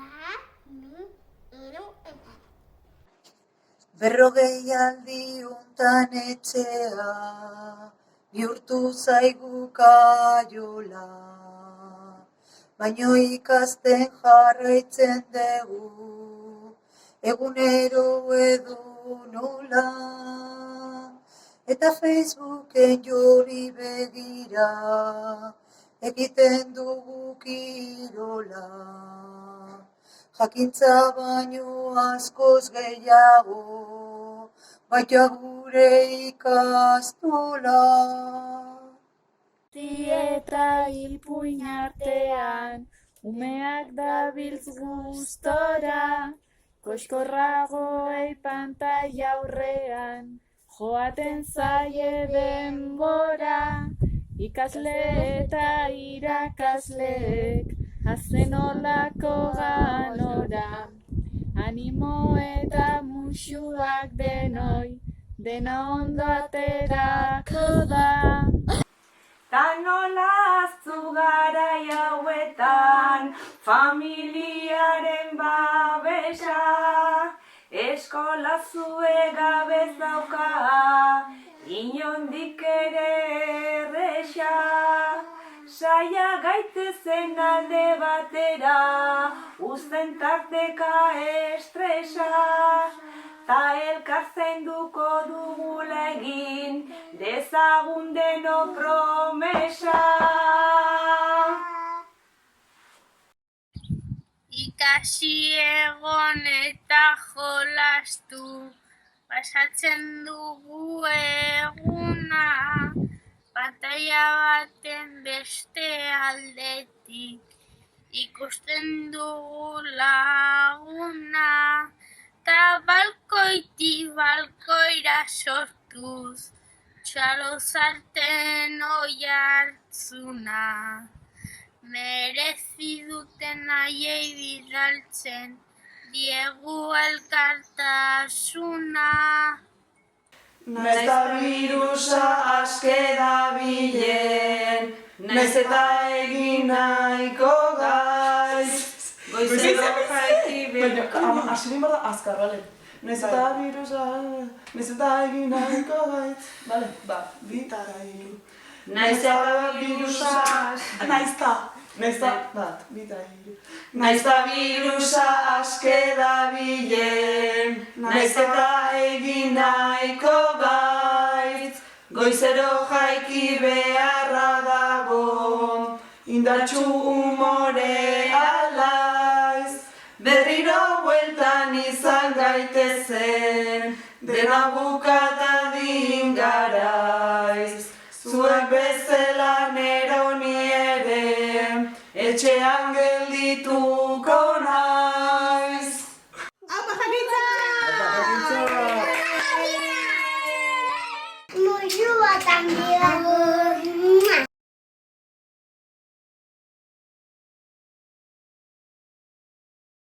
Bat, bi, hiru, eta. Berrogei aldi untan etxea, bihurtu zaigu kaiola. Baino ikasten jarraitzen dugu, egunero edo nola. Eta Facebooken jori begira, egiten dugu kirola. Jakintza baino askoz gehiago, baita gure ikastola. Eta ipuin artean, umeak dabiltz gustora, koxkorragoei pantaila aurrean, joaten zaie denbora, ikasle eta irakasleek, hazen olako ganora, animo eta musuak denoi, dena ondo aterako da. Ta nola aztu garai hauetan, familiaren babesa, eskola zue gabez dauka, inondik ere erresa. Saia gaitezen alde batera, uzten tarteka estresa, ta elkar zainduko dugula egin, dezagun deno promesa. Ikasi egon eta jolastu, pasatzen dugu eguna, pantaila baten beste aldetik, ikusten dugu laguna, ta balkoitik balkoira sortuz, txalo zarten oihartzuna. Merezi duten haiei bidaltzen, diegu elkartasuna. Naiz eta birusa aske dabilen, naiz eta egin nahiko gaiz. Goizero jaiki Baina, asirin behar da azkar, bale? Naiz eta birusa, naiz eta egin nahiko gaiz. Bale, ba, bi eta hiru. Naiz eta birusa bat, bi eta hiru. Naiz eta birusa aske dabilen, naiz eta egin nahiko gaitz. Goizero jaiki beharra dago, indartsu umore alaiz. Berriro bueltan izan gaitezen, dena bukata din garaiz. Zuek bezala neroni ere, etxean geldituko naiz. Musu bat handia